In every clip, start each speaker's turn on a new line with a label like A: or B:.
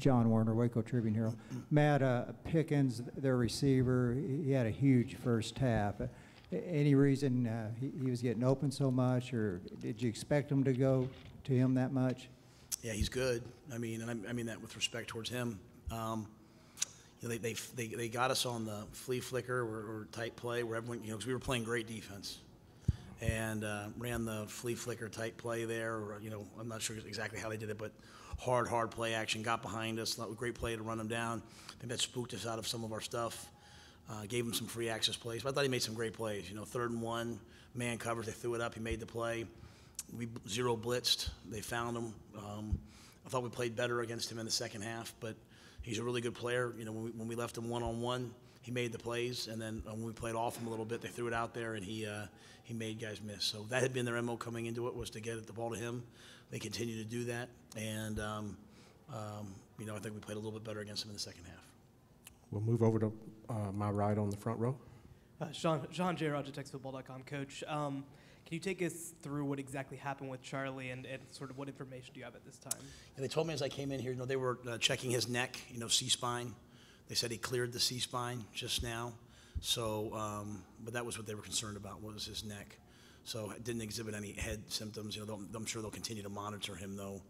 A: John Warner, Waco Tribune Hero. Matt, Pickens, their receiver, he had a huge first half. Any reason he was getting open so much, or did you expect him to go to him that much?
B: Yeah, he's good. I mean, and I mean that with respect towards him. They got us on the flea flicker or tight play where everyone, because we were playing great defense, and ran the flea flicker tight play there. Or, I'm not sure exactly how they did it, but hard play action, got behind us. Great play to run them down. I think that spooked us out of some of our stuff. Gave him some free access plays. But I thought he made some great plays. 3rd and 1, man covers. They threw it up. He made the play. We zero blitzed. They found him. I thought we played better against him in the second half, but he's a really good player. When we left him one-on-one, he made the plays, and then when we played off him a little bit, they threw it out there, and he made guys miss. So that had been their MO coming into it, was to get the ball to him. They continue to do that, and I think we played a little bit better against him in the second half.
C: We'll move over to my right on the front row.
D: Sean J. Rogers at TexasFootball.com. Coach, can you take us through what exactly happened with Charlie and sort of what information do you have at this time?
B: And they told me as I came in here, they were checking his neck, C-spine. They said he cleared the C-spine just now. So, but that was what they were concerned about, was his neck. So it didn't exhibit any head symptoms. I'm sure they'll continue to monitor him, though,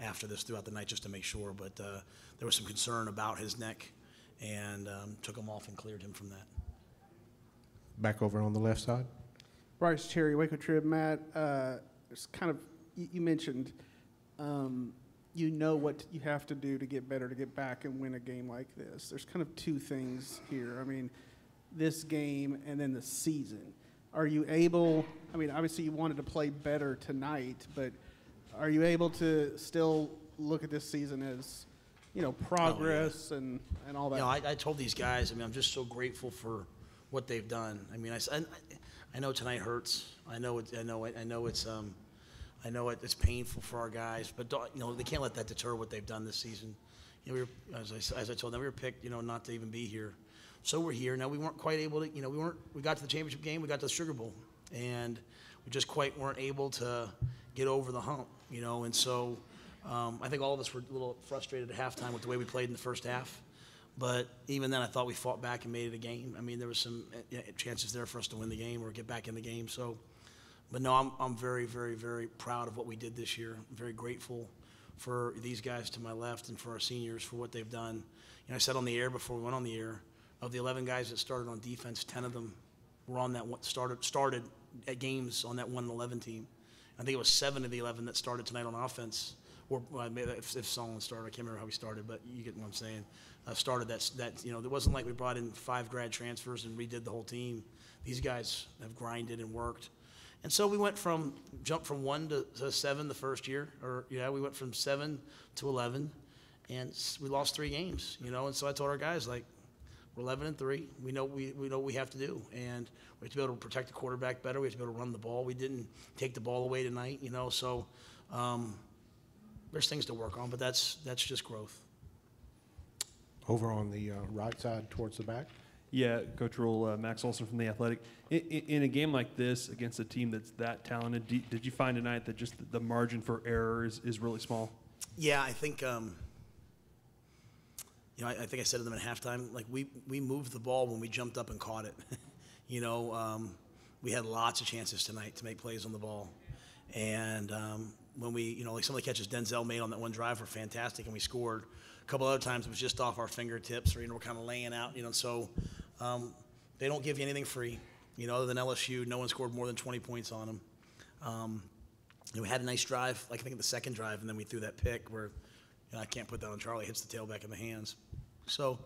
B: after this throughout the night just to make sure. But there was some concern about his neck, and took him off and cleared him from that.
C: Back over on the left side.
E: Bryce Cherry, Waco Trib. Matt, it's kind of, you mentioned what you have to do to get better, to get back and win a game like this. There's kind of two things here. I mean, this game and then the season. Are you able, obviously you wanted to play better tonight, but are you able to still look at this season as, progress and all that?
B: I told these guys, I'm just so grateful for what they've done. I know tonight hurts. I know it's painful for our guys, but they can't let that deter what they've done this season. As I told them, we were picked, not to even be here. So we're here now. We weren't quite able to, we got to the championship game, we got to the Sugar Bowl, and we just quite weren't able to get over the hump, And so I think all of us were a little frustrated at halftime with the way we played in the first half. But even then, I thought we fought back and made it a game. There was some chances there for us to win the game or get back in the game. So, but no, I'm very, very, very proud of what we did this year. I'm very grateful for these guys to my left and for our seniors for what they've done. I said on the air before we went on the air, of the 11 guys that started on defense, 10 of them were on that one, started at games on that 1-11 team. I think it was 7 of the 11 that started tonight on offense. Or if Solomon started, I can't remember how he started, but you get what I'm saying. Started that. It wasn't like we brought in 5 grad transfers and redid the whole team. These guys have grinded and worked, and so we jumped from 1 to 7 the first year, we went from 7 to 11, and we lost 3 games, And so I told our guys, we're 11-3. We know what we have to do, and we have to be able to protect the quarterback better. We have to be able to run the ball. We didn't take the ball away tonight, So there's things to work on, but that's just growth.
C: Over on the right side towards the back.
F: Yeah, Coach Rhule, Max Olson from The Athletic. In a game like this against a team that's that talented, did you find tonight that just the margin for error is really small? Yeah,
B: I think I think I said to them at halftime, we moved the ball when we jumped up and caught it. We had lots of chances tonight to make plays on the ball, and when we, some of the catches Denzel made on that one drive were fantastic, and we scored. A couple other times it was just off our fingertips, or we're kind of laying out, So they don't give you anything free, Other than LSU, no one scored more than 20 points on them. We had a nice drive, I think the second drive, and then we threw that pick where I can't put that on Charlie. It hits the tailback of the hands. So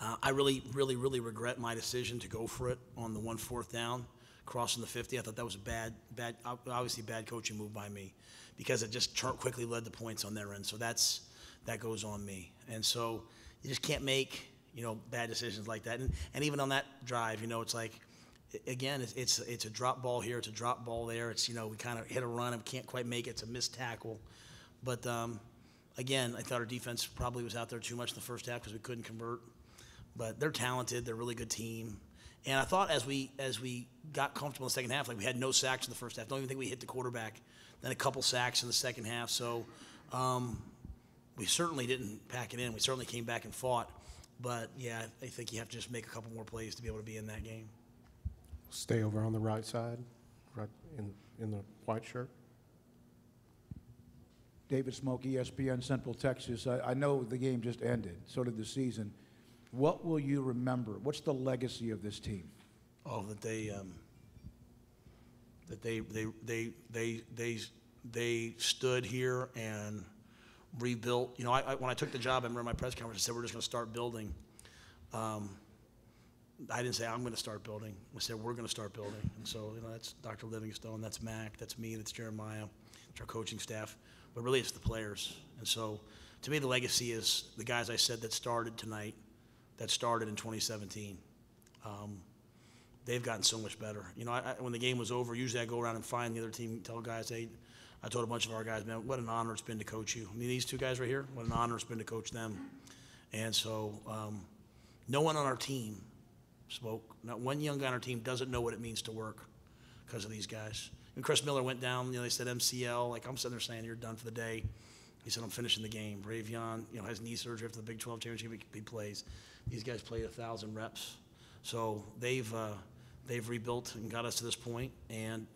B: I really, really, really regret my decision to go for it on the 4th down, crossing the 50. I thought that was a obviously bad coaching move by me, because it just quickly led to points on their end. So that goes on me. And so you just can't make, bad decisions like that. And even on that drive, it's again, it's a drop ball here, it's a drop ball there. It's, we kind of hit a run and can't quite make it. It's a missed tackle. But again, I thought our defense probably was out there too much in the first half because we couldn't convert. But they're talented. They're a really good team. And I thought as we got comfortable in the second half, we had no sacks in the first half. Don't even think we hit the quarterback. Then a couple sacks in the second half. So we certainly didn't pack it in. We certainly came back and fought. But, yeah, I think you have to just make a couple more plays to be able to be in that game.
C: Stay over on the right side, right in the white shirt.
G: David Smoke, ESPN Central Texas. I know the game just ended. So did the season. What will you remember? What's the legacy of this team?
B: Oh, that they stood here and rebuilt. You know, when I took the job, I remember my press conference, I said we're just going to start building. I didn't say I'm going to start building. I said we're going to start building. And so, you know, that's Dr. Livingstone, that's Mac, that's me, that's Jeremiah, it's our coaching staff. But really, it's the players. And so, to me, the legacy is the guys I said that started tonight, that started in 2017. They've gotten so much better. You know, when the game was over, usually I go around and find the other team, tell guys, hey, I told a bunch of our guys, man, what an honor it's been to coach you. I mean, these two guys right here, what an honor it's been to coach them. And so, no one on our team spoke. Not one young guy on our team doesn't know what it means to work because of these guys. When Chris Miller went down, you know, they said MCL. Like, I'm sitting there saying, you're done for the day. He said, I'm finishing the game. Ravion, you know, has knee surgery after the Big 12 championship. He plays. These guys played 1,000 reps. So they've rebuilt and got us to this point.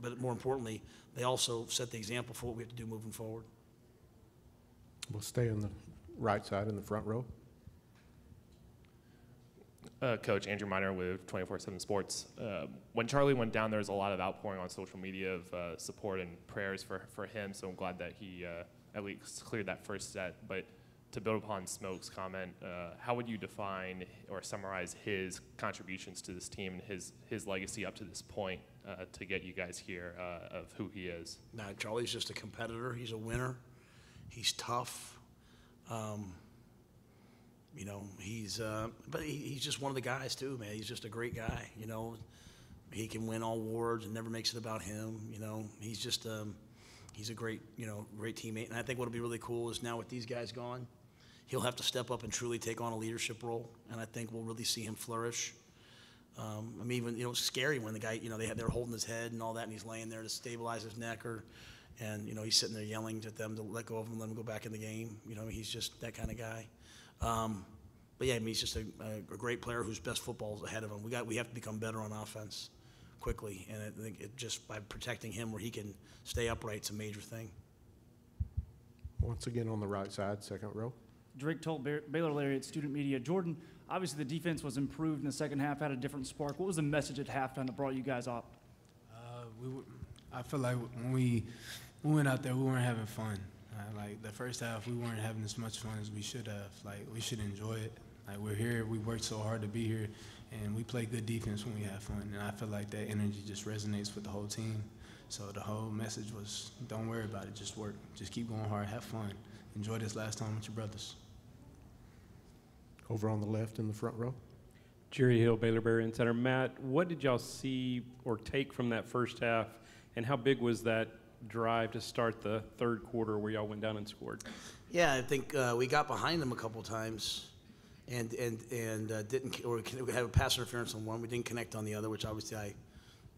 B: But more importantly, they also set the example for what we have to do moving forward.
C: We'll stay on the right side in the front row.
H: Coach Andrew Miner with 24/7 Sports. When Charlie went down, there was a lot of outpouring on social media of support and prayers for him, so I'm glad that he at least cleared that first set. But to build upon Smoke's comment, how would you define or summarize his contributions to this team and his legacy up to this point to get you guys here of who he is?
B: Nah, Charlie's just a competitor. He's a winner. He's tough. You know, but he's just one of the guys too, man. He's just a great guy. You know, he can win all awards and never makes it about him. You know, he's just he's a great teammate. And I think what'll be really cool is now with these guys gone, he'll have to step up and truly take on a leadership role. And I think we'll really see him flourish. I mean, even, you know, it's scary when the guy, you know, they're holding his head and all that, and he's laying there to stabilize his neck, and you know, he's sitting there yelling at them to let go of him, let him go back in the game. You know, he's just that kind of guy. But yeah, I mean, he's just a great player whose best football is ahead of him. We have to become better on offense quickly, and I think just by protecting him where he can stay upright, it's a major thing.
C: Once again on the right side, second row.
I: Drake Tolt, Baylor Lariat Student Media. Jordan, obviously the defense was improved in the second half, had a different spark. What was the message at halftime that brought you guys up?
J: I feel like when we went out there, we weren't having fun. Like the first half, we weren't having as much fun as we should have. Like, we should enjoy it. Like, we're here, we worked so hard to be here, and we play good defense when we have fun. And I feel like that energy just resonates with the whole team. So the whole message was, don't worry about it, just work. Just keep going hard, have fun. Enjoy this last time with your brothers.
C: Over on the left in the front row.
K: Jerry Hill, Baylor Berrien Center. Matt, what did y'all see or take from that first half, and how big was that drive to start the third quarter where y'all went down and scored?
B: Yeah, I think we got behind them a couple times and didn't, or we had a pass interference on one. We didn't connect on the other, which obviously I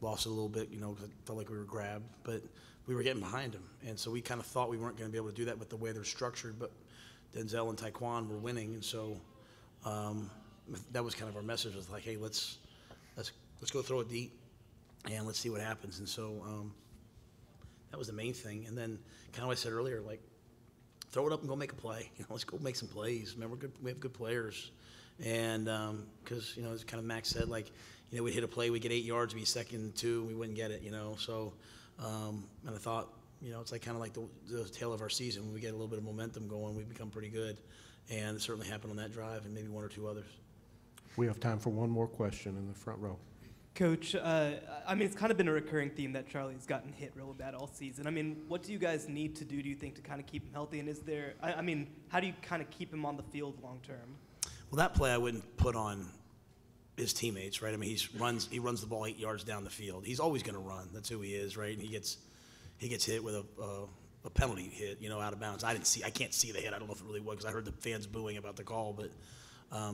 B: lost a little bit, you know, because I felt like we were grabbed. But we were getting behind them, and so we kind of thought we weren't going to be able to do that with the way they're structured. But Denzel and Taekwon were winning, and so that was kind of our message. Was like, hey, let's go throw it deep, and let's see what happens. And so that was the main thing. And then, kind of what I said earlier, like, throw it up and go make a play. You know, let's go make some plays. Remember, we have good players. And because, you know, as kind of Max said, like, you know, we'd hit a play, we'd get 8 yards, we'd be second and 2, we wouldn't get it, you know. So, and I thought, you know, it's like kind of like the tail of our season. When we get a little bit of momentum going, we become pretty good. And it certainly happened on that drive and maybe one or two others.
C: We have time for one more question in the front row.
D: Coach, I mean, it's kind of been a recurring theme that Charlie's gotten hit real bad all season. I mean, what do you guys need to do you think, to kind of keep him healthy? And is there, I mean, how do you kind of keep him on the field long term?
B: Well, that play I wouldn't put on his teammates, right? I mean, he runs the ball 8 yards down the field. He's always going to run. That's who he is, right? And he gets hit with a penalty hit, you know, out of bounds. I can't see the hit. I don't know if it really was because I heard the fans booing about the call. But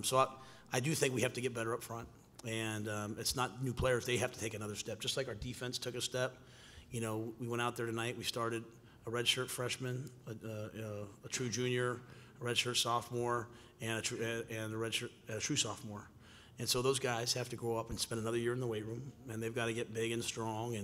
B: so I do think we have to get better up front. And it's not new players. They have to take another step. Just like our defense took a step. You know, we went out there tonight. We started a redshirt freshman, a true junior, a redshirt sophomore, and a true sophomore. And so those guys have to grow up and spend another year in the weight room, and they've got to get big and strong,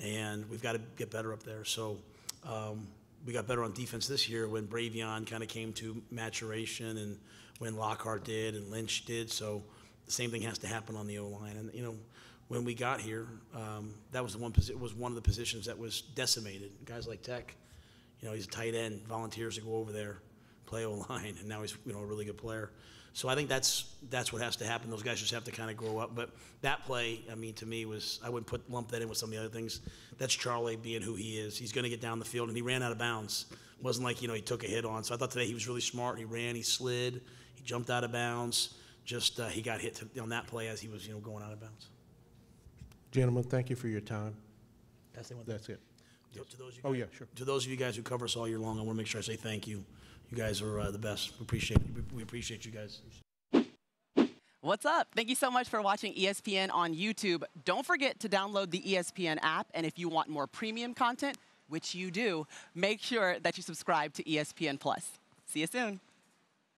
B: and we've got to get better up there. So we got better on defense this year when Bravion kind of came to maturation, and when Lockhart did and Lynch did. So the same thing has to happen on the O-line. And, you know, when we got here, that was one of the positions that was decimated. Guys like Tech, you know, he's a tight end, volunteers to go over there, play O-line, and now he's, you know, a really good player. So I think that's what has to happen. Those guys just have to kind of grow up. But that play, I mean, to me was, I wouldn't lump that in with some of the other things. That's Charlie being who he is. He's going to get down the field, and he ran out of bounds. It wasn't like, you know, he took a hit on. So I thought today he was really smart. He ran, he slid, he jumped out of bounds. Just he got hit on that play as he was, you know, going out of bounds.
C: Gentlemen, thank you for your time.
B: That's it. To those of you
C: Sure.
B: To those of you guys who cover us all year long, I want to make sure I say thank you. You guys are the best. We appreciate you guys.
L: What's up? Thank you so much for watching ESPN on YouTube. Don't forget to download the ESPN app, and if you want more premium content, which you do, make sure that you subscribe to ESPN+. See you soon.